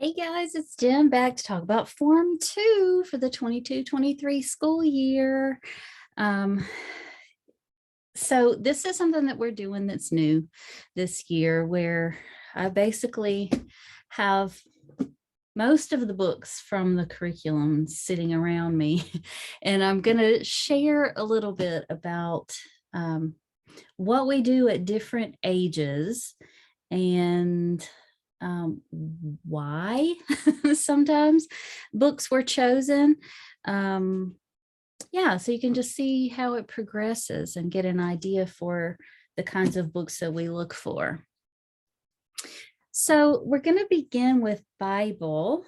Hey guys, it's Jen back to talk about Form 2 for the 22-23 school year. Um, so this is something that we're doing that's new this year, where I basically have most of the books from the curriculum sitting around me, and I'm going to share a little bit about what we do at different ages and why sometimes books were chosen. Yeah, so you can just see how it progresses and get an idea for the kinds of books that we look for. So we're going to begin with Bible.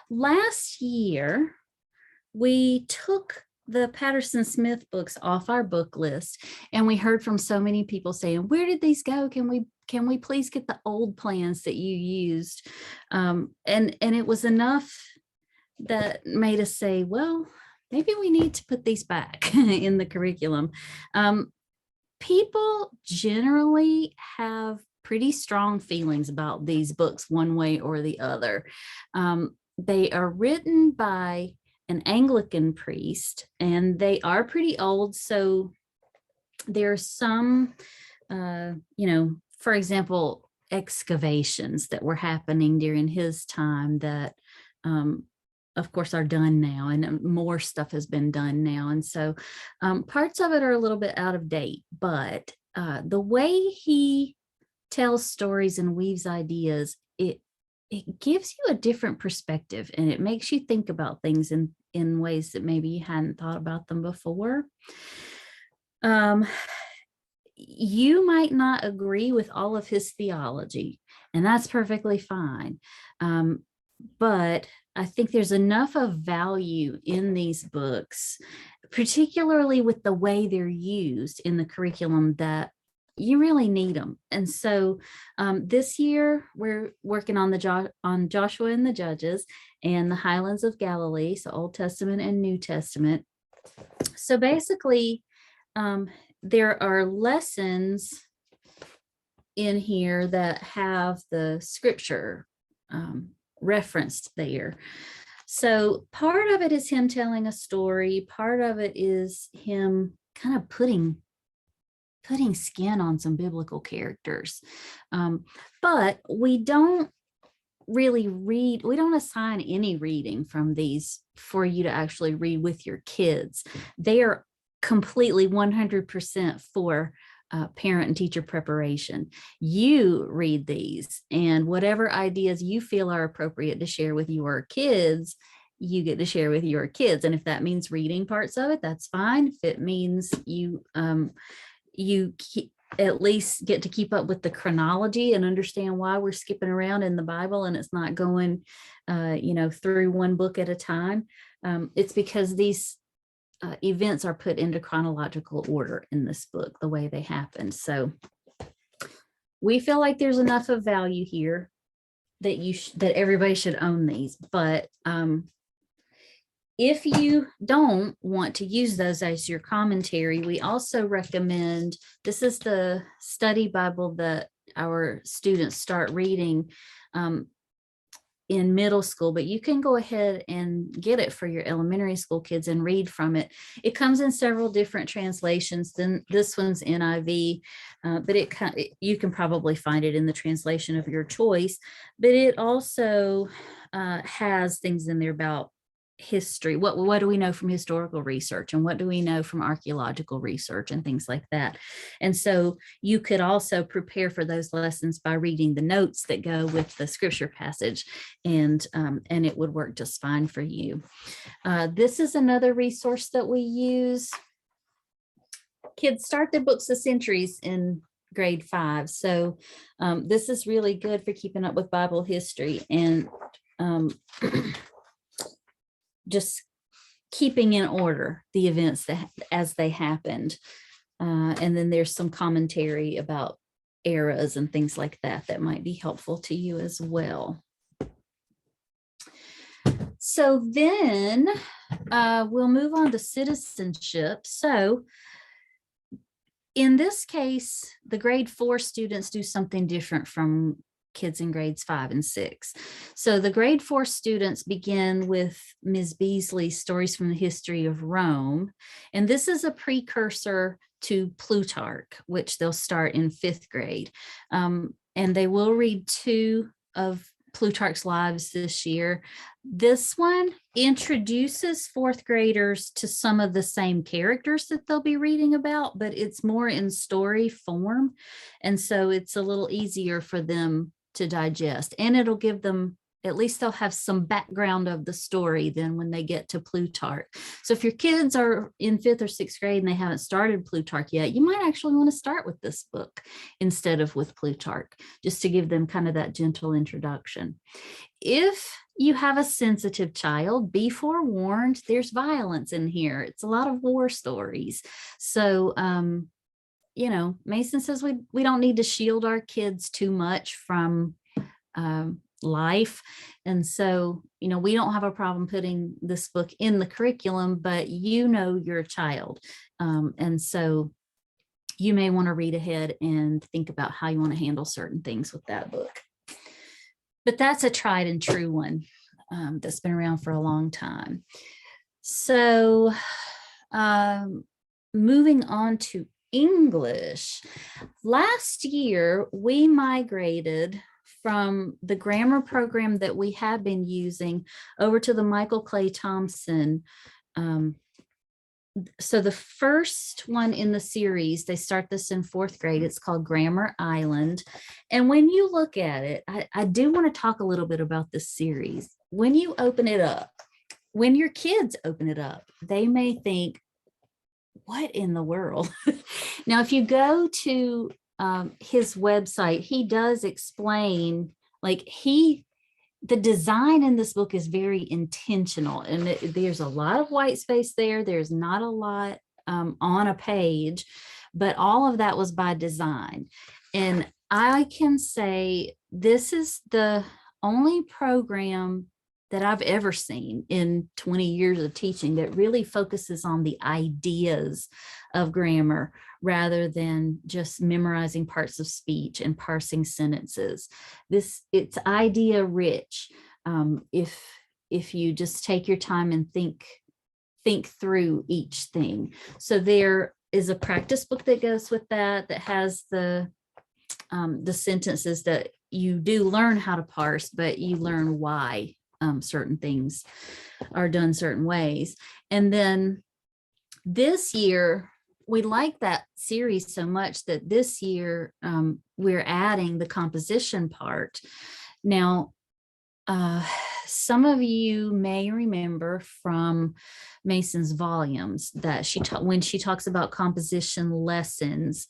Last year, we took the Patterson Smith books off our book list, and we heard from so many people saying, where did these go? Can we please get the old plans that you used? And it was enough that made us say, well, maybe we need to put these back in the curriculum. People generally have pretty strong feelings about these books one way or the other. They are written by an Anglican priest, and they are pretty old. So there's some, for example, excavations that were happening during his time that, of course, are done now, and more stuff has been done now. And so parts of it are a little bit out of date, but the way he tells stories and weaves ideas, it gives you a different perspective, and it makes you think about things in ways that maybe you hadn't thought about them before. You might not agree with all of his theology, and that's perfectly fine. But I think there's enough of value in these books, particularly with the way they're used in the curriculum, that you really need them. And so this year we're working on on Joshua and the Judges and the Highlands of Galilee, so Old Testament and New Testament. So basically, there are lessons in here that have the scripture referenced there. So part of it is him telling a story. Part of it is him kind of putting skin on some biblical characters. But we don't really read, we don't assign any reading from these for you to actually read with your kids. They are completely 100% for parent and teacher preparation. You read these, and whatever ideas you feel are appropriate to share with your kids, you get to share with your kids. And if that means reading parts of it, that's fine. If it means you at least get to keep up with the chronology and understand why we're skipping around in the Bible and it's not going, through one book at a time. It's because these events are put into chronological order in this book, the way they happened. So we feel like there's enough of value here that that everybody should own these. But if you don't want to use those as your commentary, we also recommend, this is the study Bible that our students start reading in middle school, but you can go ahead and get it for your elementary school kids and read from it. It comes in several different translations. Then this one's NIV, but you can probably find it in the translation of your choice. But it also has things in there about history. What do we know from historical research, and what do we know from archaeological research, and things like that. And so you could also prepare for those lessons by reading the notes that go with the scripture passage, and it would work just fine for you. This is another resource that we use. Kids start their books of centuries in grade 5, so this is really good for keeping up with Bible history and just keeping in order the events as they happened. And then there's some commentary about eras and things like that might be helpful to you as well. So then we'll move on to citizenship. So in this case, the grade 4 students do something different from kids in grades 5 and 6. So the grade 4 students begin with Ms. Beasley's Stories from the History of Rome. And this is a precursor to Plutarch, which they'll start in 5th grade. And they will read 2 of Plutarch's Lives this year. This one introduces 4th graders to some of the same characters that they'll be reading about, but it's more in story form. And so it's a little easier for them to digest, and it'll give them, at least they'll have some background of the story then when they get to Plutarch. So if your kids are in 5th or 6th grade and they haven't started Plutarch yet, you might actually want to start with this book instead of with Plutarch, just to give them kind of that gentle introduction. If you have a sensitive child, be forewarned, there's violence in here. It's a lot of war stories. So, you know, Mason says we don't need to shield our kids too much from life. And so, you know, we don't have a problem putting this book in the curriculum, but you know your child. And so you may want to read ahead and think about how you want to handle certain things with that book. But that's a tried and true one that's been around for a long time. So moving on to English. Last year, we migrated from the grammar program that we had been using over to the Michael Clay Thompson. So the first one in the series, they start this in 4th grade. It's called Grammar Island. And when you look at it, I do want to talk a little bit about this series. When you open it up, when your kids open it up, they may think, what in the world? Now, if you go to his website, he does explain, like the design in this book is very intentional, and there's a lot of white space there. There's not a lot on a page, but all of that was by design. And I can say this is the only program that I've ever seen in 20 years of teaching that really focuses on the ideas of grammar rather than just memorizing parts of speech and parsing sentences. It's idea rich. If you just take your time and think through each thing. So there is a practice book that goes with that has the sentences that you do learn how to parse, but you learn why certain things are done certain ways. And then this year, we like that series so much that this year we're adding the composition part. Now, some of you may remember from Mason's volumes that when she talks about composition lessons,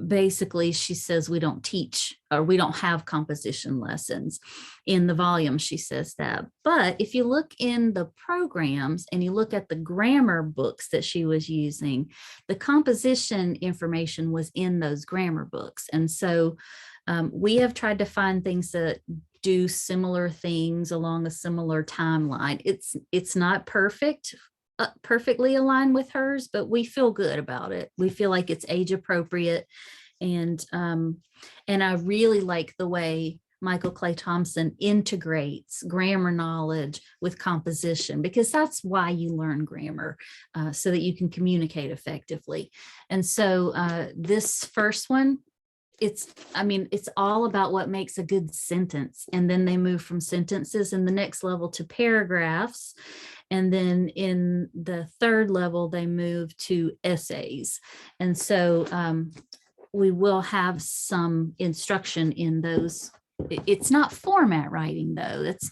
basically she says we don't teach, or we don't have composition lessons in the volume. She says that, but if you look in the programs and you look at the grammar books that she was using, the composition information was in those grammar books. And so we have tried to find things that do similar things along a similar timeline. It's not perfectly aligned with hers, but we feel good about it. We feel like it's age appropriate. And I really like the way Michael Clay Thompson integrates grammar knowledge with composition, because that's why you learn grammar, so that you can communicate effectively. And so this first one, it's all about what makes a good sentence. And then they move from sentences in the next level to paragraphs. And then in the 3rd level, they move to essays. And so we will have some instruction in those. It's not format writing though. It's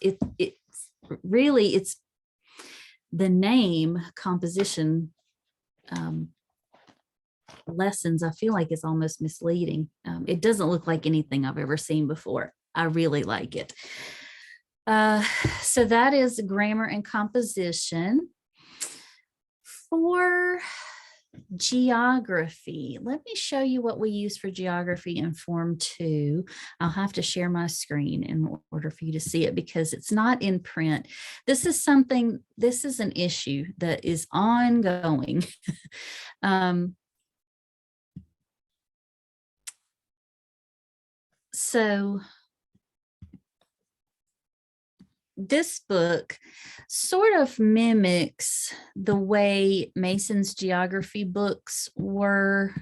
the name composition lessons. I feel like it's almost misleading. It doesn't look like anything I've ever seen before. I really like it. So that is grammar and composition. For geography, let me show you what we use for geography in Form 2. I'll have to share my screen in order for you to see it because it's not in print. This is an issue that is ongoing. So this book sort of mimics the way Mason's geography books were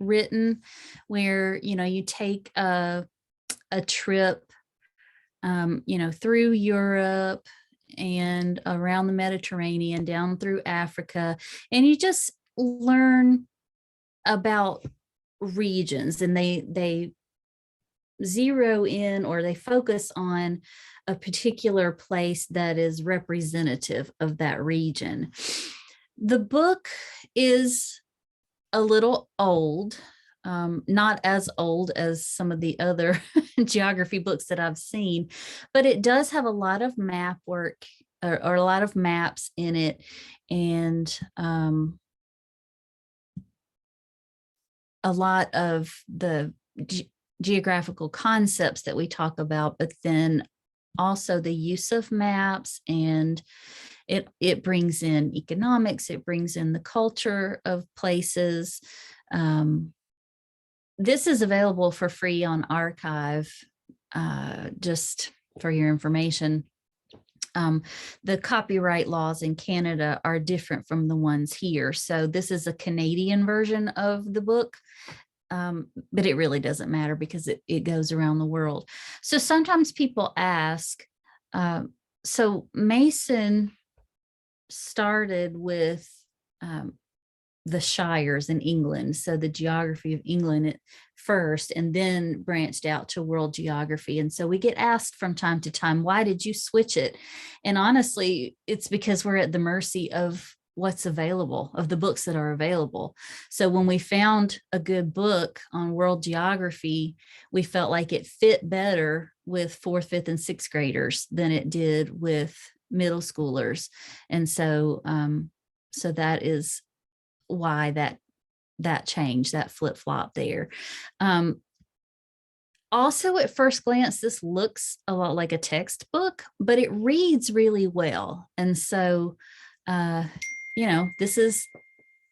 written, where, you take a trip, through Europe and around the Mediterranean, down through Africa, and you just learn about regions, and they zero in, or they focus on a particular place that is representative of that region. The book is a little old, not as old as some of the other geography books that I've seen, but it does have a lot of map work, or a lot of maps in it, and a lot of the geographical concepts that we talk about, but then also the use of maps, and it brings in economics, it brings in the culture of places. This is available for free on archive, just for your information. The copyright laws in Canada are different from the ones here. So this is a Canadian version of the book, but it really doesn't matter because it goes around the world. So sometimes people ask, so Mason started with the shires in England, so the geography of England first, and then branched out to world geography. And so we get asked from time to time, why did you switch it? And honestly, it's because we're at the mercy of what's available, of the books that are available. So when we found a good book on world geography, we felt like it fit better with fourth, fifth, and sixth graders than it did with middle schoolers. And so so that is why that change, that flip-flop there. Also, at first glance, this looks a lot like a textbook, but it reads really well. And so this is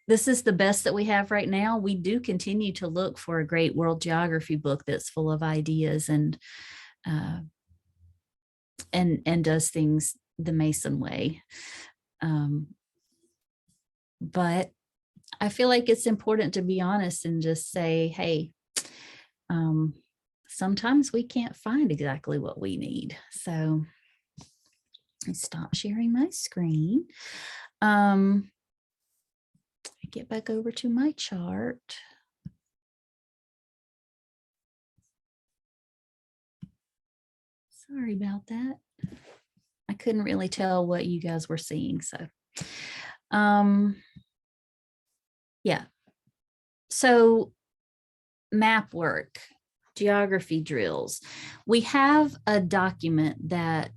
the best that we have right now. We do continue to look for a great world geography book that's full of ideas and does things the Mason way. But I feel like it's important to be honest and just say, hey, sometimes we can't find exactly what we need. So I stop sharing my screen. I get back over to my chart. Sorry about that. I couldn't really tell what you guys were seeing. So, yeah. So map work, geography drills. We have a document that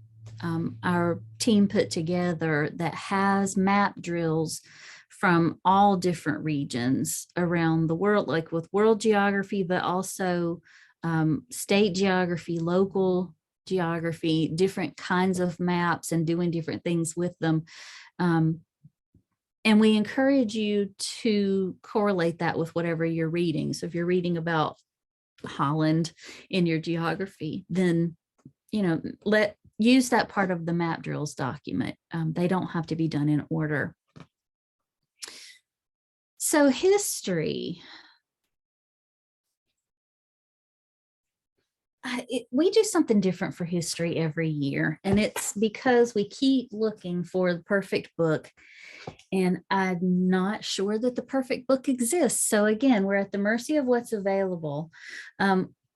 our team put together that has map drills from all different regions around the world, like with world geography, but also state geography, local geography, different kinds of maps, and doing different things with them. And we encourage you to correlate that with whatever you're reading. So if you're reading about Holland in your geography, then, use that part of the map drills document. They don't have to be done in order. So history. We do something different for history every year, and it's because we keep looking for the perfect book, and I'm not sure that the perfect book exists. So again, we're at the mercy of what's available.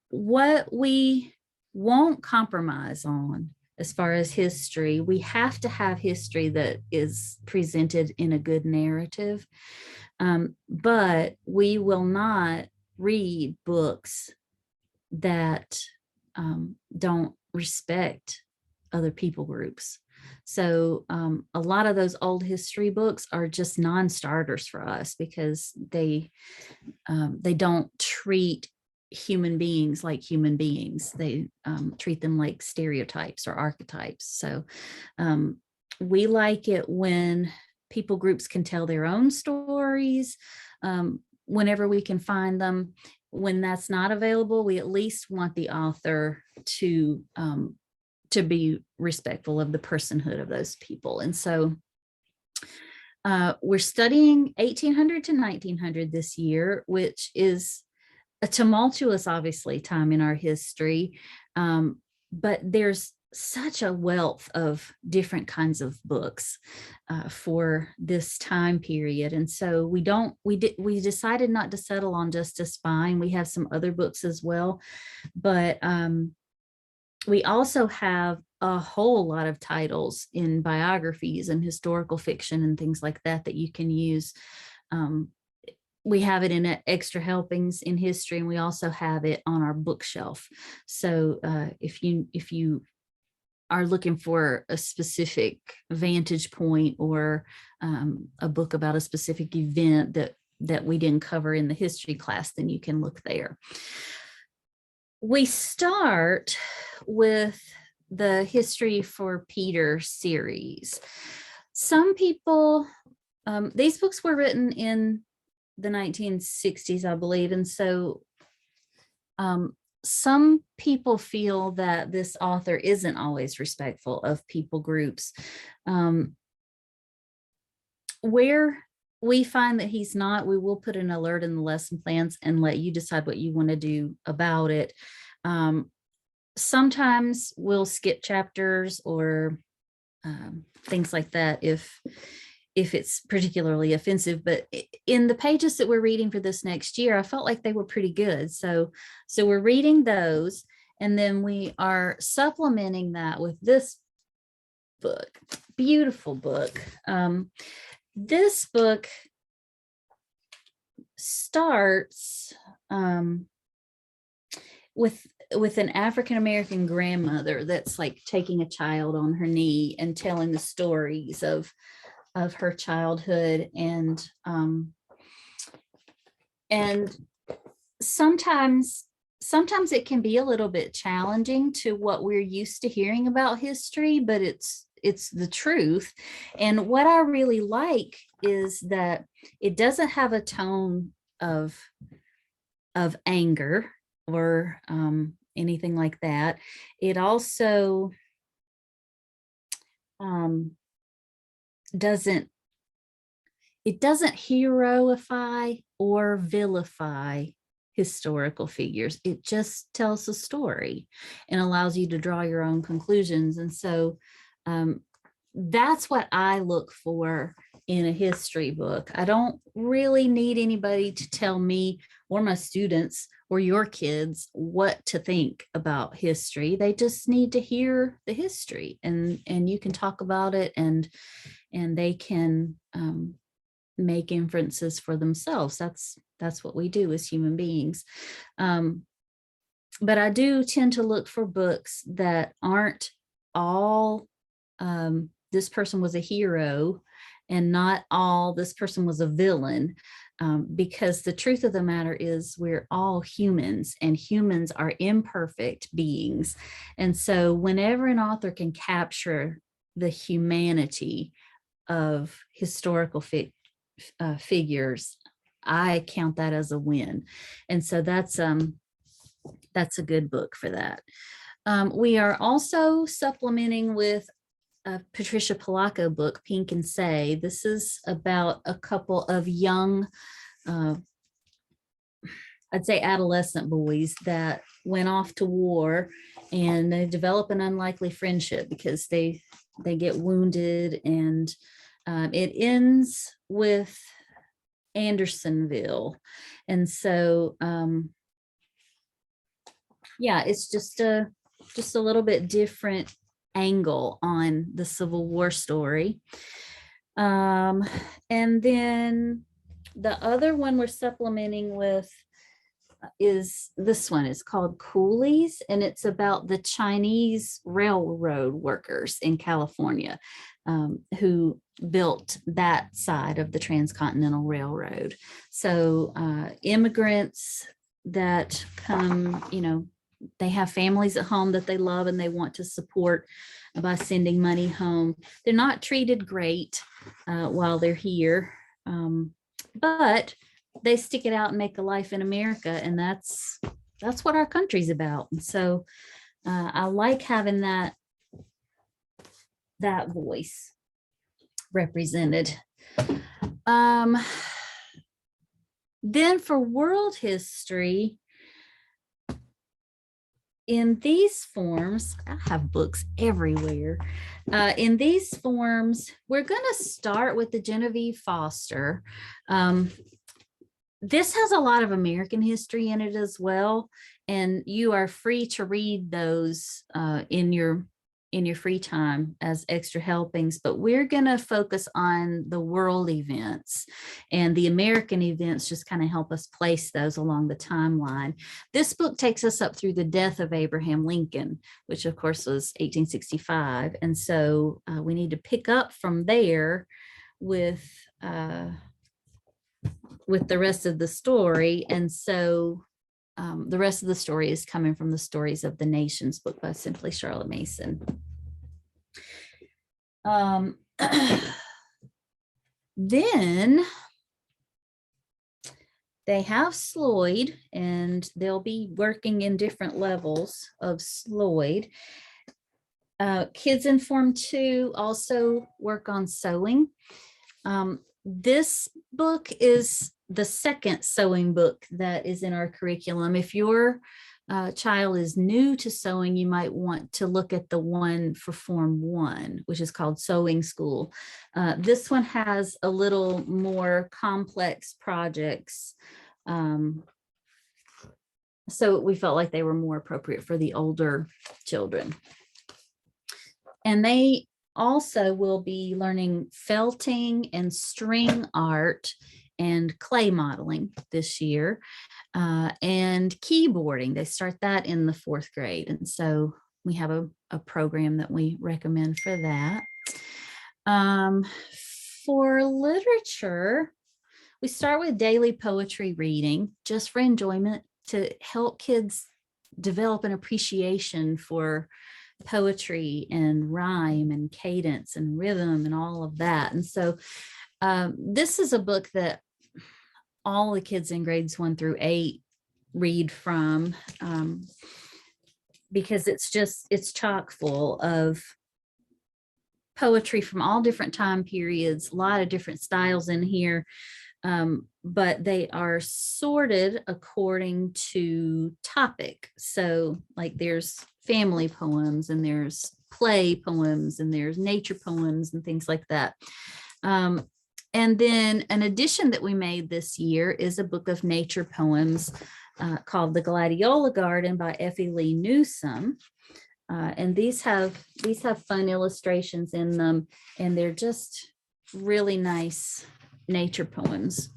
What we won't compromise on as far as history, we have to have history that is presented in a good narrative, but we will not read books that don't respect other people groups. So a lot of those old history books are just non-starters for us because they don't treat human beings like human beings. They treat them like stereotypes or archetypes. So we like it when people groups can tell their own stories whenever we can find them. when that's not available, we at least want the author to be respectful of the personhood of those people. And so we're studying 1800 to 1900 this year, which is a tumultuous, obviously, time in our history. But there's such a wealth of different kinds of books for this time period. And so we decided not to settle on just a spine. We have some other books as well, but we also have a whole lot of titles in biographies and historical fiction and things like that that you can use. We have it in extra helpings in history, and we also have it on our bookshelf. So if you are looking for a specific vantage point or a book about a specific event that we didn't cover in the history class, then you can look there. We start with the History for Peter series. Some people, these books were written in the 1960s, I believe. And so some people feel that this author isn't always respectful of people groups. Where we find that he's not, we will put an alert in the lesson plans and let you decide what you want to do about it. Sometimes we'll skip chapters or things like that if it's particularly offensive, but in the pages that we're reading for this next year, I felt like they were pretty good. So we're reading those, and then we are supplementing that with this book, beautiful book. This book starts with an African-American grandmother that's like taking a child on her knee and telling the stories of her childhood, and sometimes it can be a little bit challenging to what we're used to hearing about history, but it's the truth. And what I really like is that it doesn't have a tone of anger or anything like that. It also doesn't heroify or vilify historical figures. It just tells a story and allows you to draw your own conclusions. And so that's what I look for in a history book. I don't really need anybody to tell me or my students or your kids what to think about history. They just need to hear the history, and you can talk about it, and they can make inferences for themselves. That's what we do as human beings. But I do tend to look for books that aren't all this person was a hero and not all this person was a villain, because the truth of the matter is we're all humans, and humans are imperfect beings. And so whenever an author can capture the humanity of historical figures, I count that as a win. And so that's a good book for that. We are also supplementing with a Patricia Polacco book, Pink and Say. This is about a couple of young, I'd say adolescent boys that went off to war, and they develop an unlikely friendship because they get wounded, and it ends with Andersonville. And so yeah, it's just a little bit different angle on the Civil War story. And then the other one we're supplementing with is this one. It's called Coolies, and it's about the Chinese railroad workers in California who built that side of the Transcontinental Railroad. So immigrants that come, they have families at home that they love and they want to support by sending money home. They're not treated great while they're here, but they stick it out and make a life in America, and that's what our country's about. And so I like having that voice represented. Then for world history, in these forms, I have books everywhere. In these forms, we're going to start with the Genevieve Foster. This has a lot of American history in it as well, and you are free to read those in your free time as extra helpings, but we're going to focus on the world events, and the American events just kind of help us place those along the timeline. This book takes us up through the death of Abraham Lincoln, which of course was 1865. And so we need to pick up from there with the rest of the story. And so the rest of the story is coming from the Stories of the Nations book by Simply Charlotte Mason. Then they have Sloyd, and they'll be working in different levels of Sloyd. Kids in Form 2 also work on sewing. This book is the second sewing book that is in our curriculum. If your child is new to sewing, you might want to look at the one for Form 1, which is called Sewing School. This one has a little more complex projects. So we felt like they were more appropriate for the older children. And they also will be learning felting and string art and clay modeling this year, and keyboarding. They start that in the 4th grade. And so we have a program that we recommend for that. For literature, we start with daily poetry reading, just for enjoyment, to help kids develop an appreciation for poetry and rhyme and cadence and rhythm and all of that. And so this is a book that all the kids in grades 1 through 8 read from, because it's chock full of poetry from all different time periods, a lot of different styles in here. But they are sorted according to topic. So like there's family poems, and there's play poems, and there's nature poems and things like that. And then an addition that we made this year is a book of nature poems called The Gladiola Garden by Effie Lee Newsome. And these have fun illustrations in them, and they're just really nice nature poems.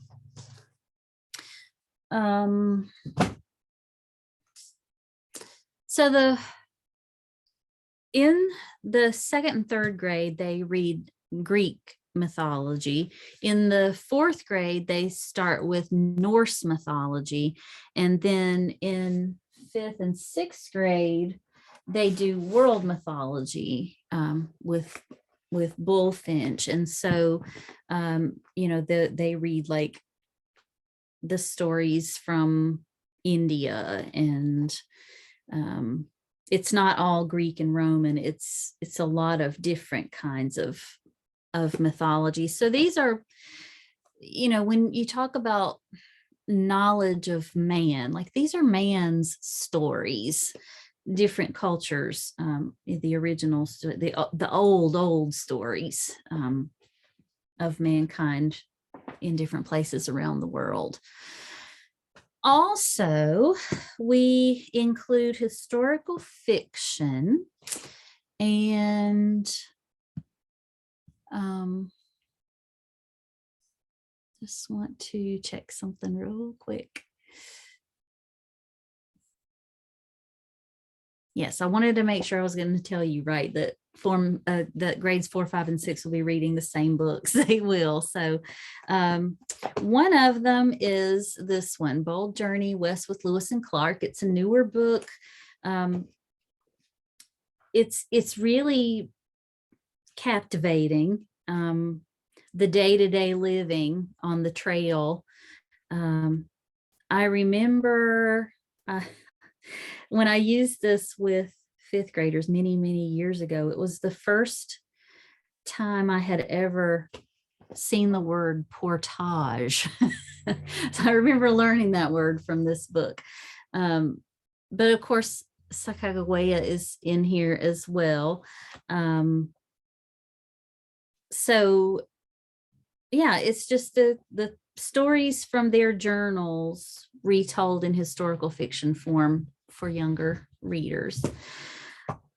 So in the 2nd and 3rd grade, they read Greek mythology. In the 4th grade, they start with Norse mythology. And then in 5th and 6th grade, they do world mythology with Bullfinch. And so, they read like the stories from India, and it's not all Greek and Roman. It's a lot of different kinds of mythology. So these are, when you talk about knowledge of man, like these are man's stories, different cultures, the originals, the old stories of mankind in different places around the world. Also, we include historical fiction, and just want to check something real quick. Yes, I wanted to make sure I was going to tell you right that that grades 4, 5, and 6 will be reading the same books. They will. So one of them is this one, Bold Journey West with Lewis and Clark. It's a newer book. It's really captivating. The day-to-day living on the trail I remember when I used this with fifth graders many, many years ago, it was the first time I had ever seen the word portage. So I remember learning that word from this book. But of course, Sacagawea is in here as well. So yeah, it's just the stories from their journals retold in historical fiction form for younger readers.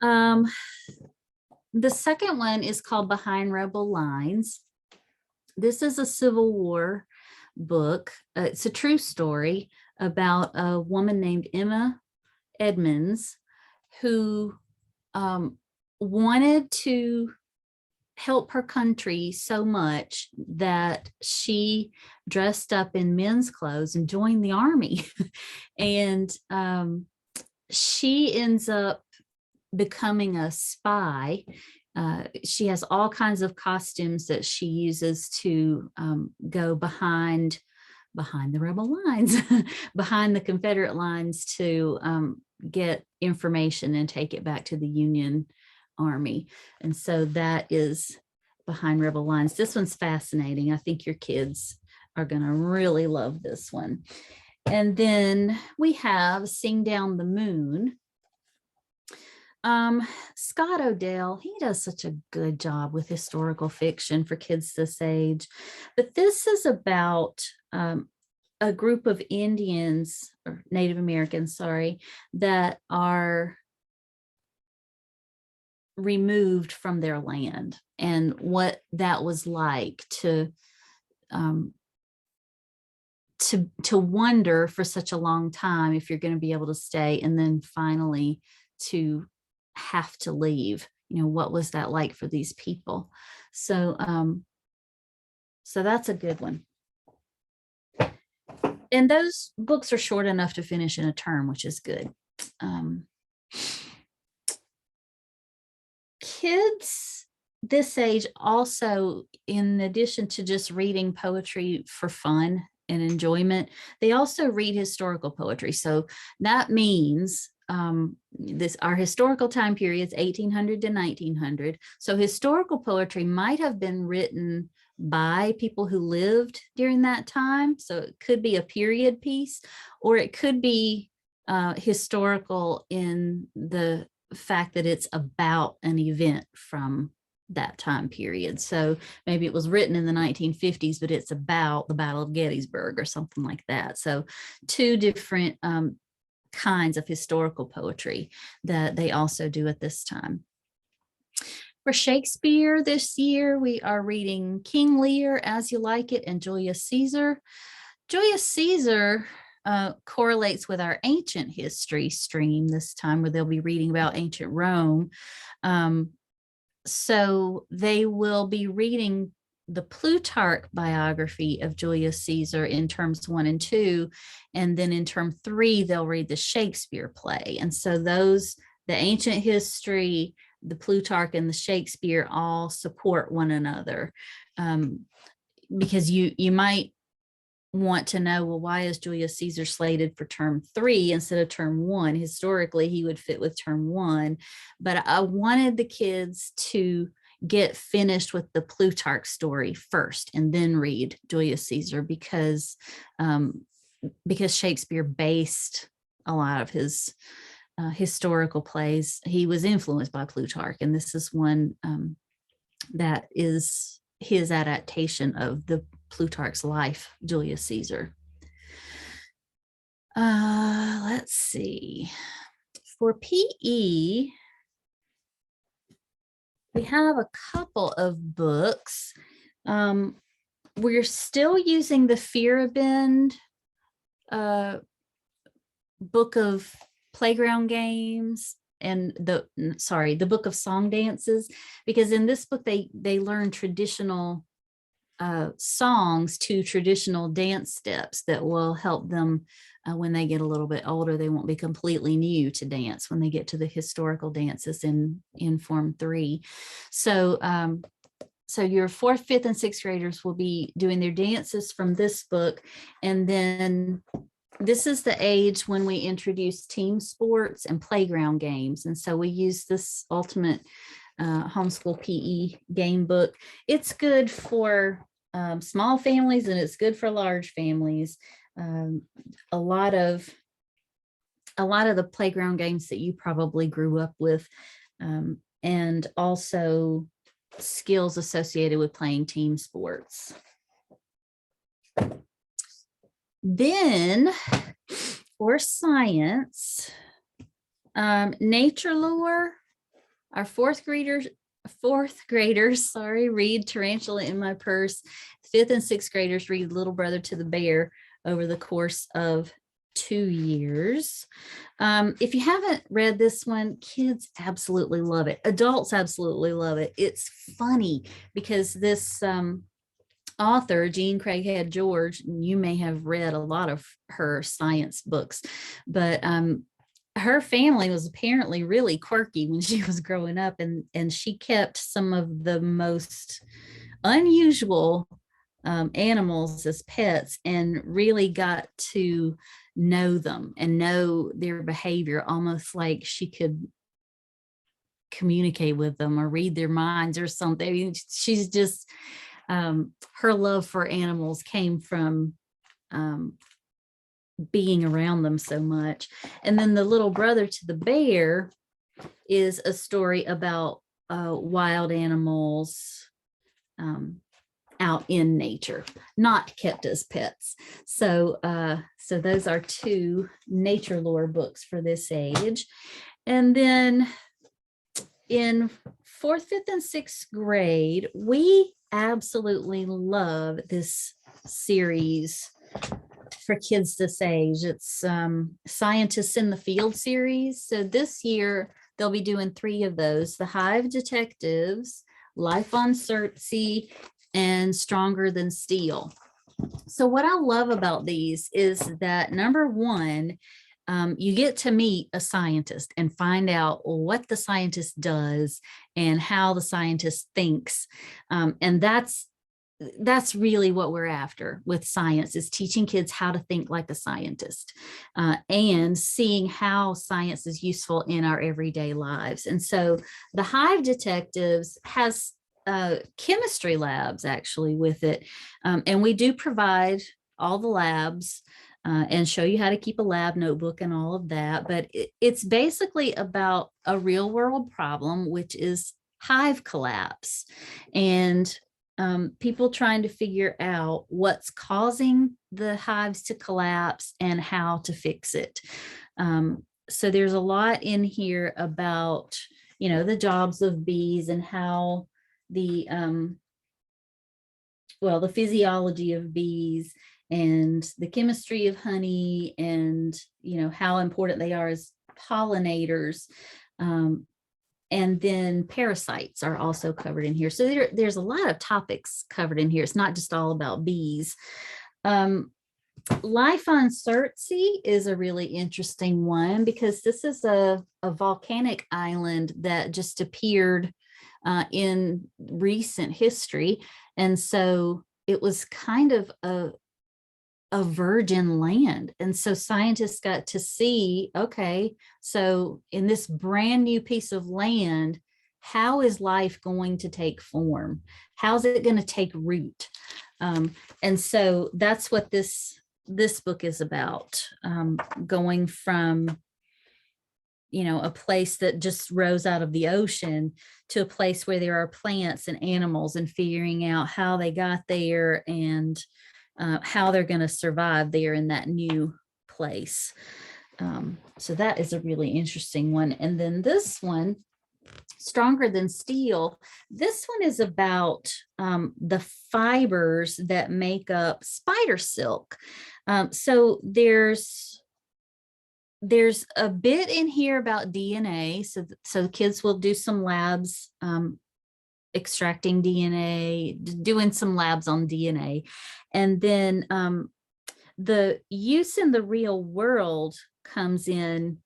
The second one is called Behind Rebel Lines. This is a Civil War book. It's a true story about a woman named Emma Edmonds who wanted to help her country so much that she dressed up in men's clothes and joined the army. And she ends up becoming a spy. She has all kinds of costumes that she uses to go behind the rebel lines, behind the Confederate lines, to get information and take it back to the Union Army. And so that is Behind Rebel Lines. This one's fascinating. I think your kids are going to really love this one. And then we have Sing Down the Moon. Scott Odell, he does such a good job with historical fiction for kids this age. But this is about a group of Indians, or Native Americans, sorry, that are removed from their land and what that was like to wonder for such a long time if you're going to be able to stay, and then finally to have to leave. What was that like for these people? So that's a good one. And those books are short enough to finish in a term, which is good. Kids this age also, in addition to just reading poetry for fun and enjoyment, they also read historical poetry. So that means our historical time periods 1800 to 1900. So historical poetry might have been written by people who lived during that time. So it could be a period piece, or it could be historical in the fact that it's about an event from that time period. So maybe it was written in the 1950s, but it's about the Battle of Gettysburg or something like that. So two different kinds of historical poetry that they also do at this time. For Shakespeare this year, we are reading King Lear, As You Like It, and Julius Caesar. Julius Caesar correlates with our ancient history stream this time, where they'll be reading about ancient Rome. So they will be reading the Plutarch biography of Julius Caesar in terms 1 and 2, and then in term 3 they'll read the Shakespeare play. And so the ancient history, the Plutarch, and the Shakespeare all support one another, because you might want to know, well, why is Julius Caesar slated for term 3 instead of term 1? Historically, he would fit with term 1, but I wanted the kids to get finished with the Plutarch story first and then read Julius Caesar, because Shakespeare based a lot of his historical plays. He was influenced by Plutarch, and this is one that is his adaptation of the Plutarch's life, Julius Caesar. Let's see. For PE, we have a couple of books. We're still using the Fierabend book of playground games and the book of song dances, because in this book they learn traditional songs to traditional dance steps that will help them when they get a little bit older. They won't be completely new to dance when they get to the historical dances in Form 3. So so your fourth, fifth, and sixth graders will be doing their dances from this book. And then this is the age when we introduce team sports and playground games. And so we use this Ultimate Homeschool PE game book. It's good for small families and it's good for large families. A lot of the playground games that you probably grew up with, and also skills associated with playing team sports. Then for science, nature lore, our fourth graders, read Tarantula in My Purse. Fifth and sixth graders read Little Brother to the Bear over the course of 2 years. If you haven't read this one, kids absolutely love it. Adults absolutely love it. It's funny because this author, Jean Craighead George, you may have read a lot of her science books, but her family was apparently really quirky when she was growing up, and she kept some of the most unusual animals as pets and really got to know them and know their behavior, almost like she could communicate with them or read their minds or something. She's just, her love for animals came from being around them so much. And then The Little Brother to the Bear is a story about wild animals out in nature, not kept as pets. So so those are 2 nature lore books for this age. And then in 4th, 5th, and 6th grade, we absolutely love this series for kids this age. It's Scientists in the Field series. So this year they'll be doing 3 of those: The Hive Detectives, Life on Surtsey, and Stronger Than Steel. So what I love about these is that, number one, you get to meet a scientist and find out what the scientist does and how the scientist thinks. And that's really what we're after with science, is teaching kids how to think like a scientist, and seeing how science is useful in our everyday lives. And so The Hive Detectives has chemistry labs actually with it. And we do provide all the labs and show you how to keep a lab notebook and all of that. But it's basically about a real world problem, which is hive collapse, and people trying to figure out what's causing the hives to collapse and how to fix it. So there's a lot in here about, the jobs of bees and how the the physiology of bees and the chemistry of honey, and how important they are as pollinators. And then parasites are also covered in here. So there's a lot of topics covered in here. It's not just all about bees. Life on Surtsey is a really interesting one because this is a volcanic island that just appeared in recent history. And so it was kind of a virgin land. And so scientists got to see, okay, so in this brand new piece of land, how is life going to take form? How's it going to take root? And so that's what this book is about, going from a place that just rose out of the ocean to a place where there are plants and animals, and figuring out how they got there and how they're going to survive there in that new place. So that is a really interesting one. And then this one, Stronger Than Steel, this one is about the fibers that make up spider silk. So there's a bit in here about DNA. So kids will do some labs, extracting DNA, doing some labs on DNA. And then the use in the real world comes in.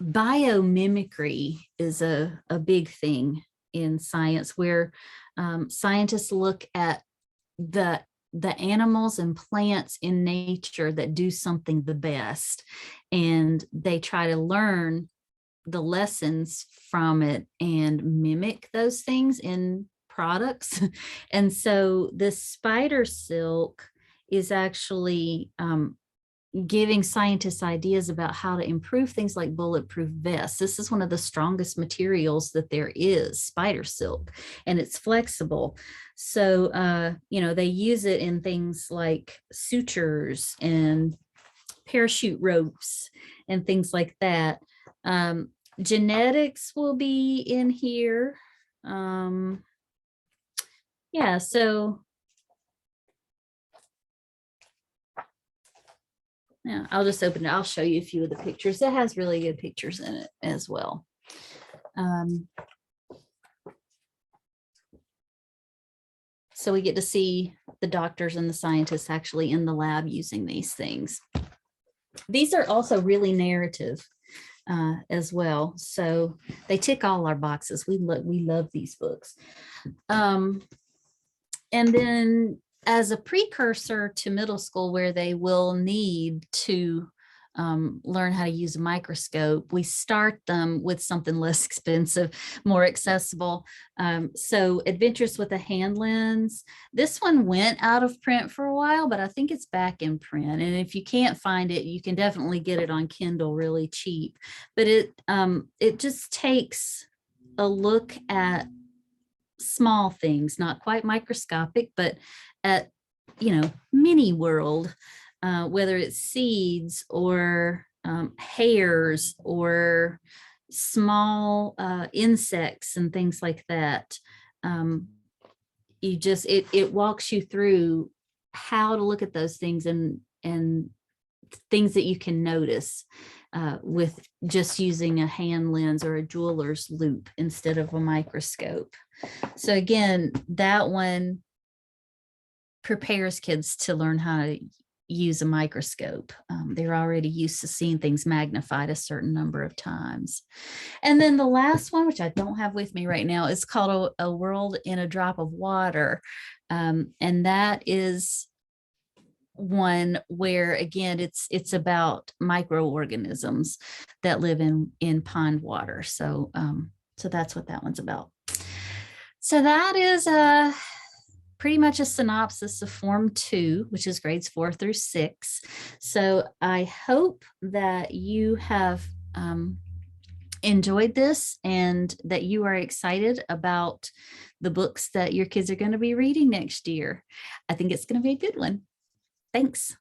Biomimicry is a big thing in science, where scientists look at the animals and plants in nature that do something the best, and they try to learn the lessons from it and mimic those things in products. And so this spider silk is actually giving scientists ideas about how to improve things like bulletproof vests. This is one of the strongest materials that there is, spider silk, and it's flexible. So, they use it in things like sutures and parachute ropes and things like that. Genetics will be in here. Yeah, so yeah, I'll just open it. I'll show you a few of the pictures. It has really good pictures in it as well. So we get to see the doctors and the scientists actually in the lab using these things. These are also really narrative as well. So they tick all our boxes. We love these books. And then as a precursor to middle school, where they will need to learn how to use a microscope, we start them with something less expensive, more accessible. So Adventures with a Hand Lens. This one went out of print for a while, but I think it's back in print. And if you can't find it, you can definitely get it on Kindle really cheap. But it just takes a look at small things, not quite microscopic, but at, mini world, whether it's seeds or hairs or small insects and things like that. It walks you through how to look at those things and things that you can notice with just using a hand lens or a jeweler's loupe instead of a microscope. So again, that one prepares kids to learn how to use a microscope. They're already used to seeing things magnified a certain number of times. And then the last one, which I don't have with me right now, is called A World in a Drop of Water. And that is one where, again, it's about microorganisms that live in pond water. So that's what that one's about. So that is pretty much a synopsis of Form 2, which is grades 4 through 6. So I hope that you have enjoyed this and that you are excited about the books that your kids are going to be reading next year. I think it's going to be a good one. Thanks.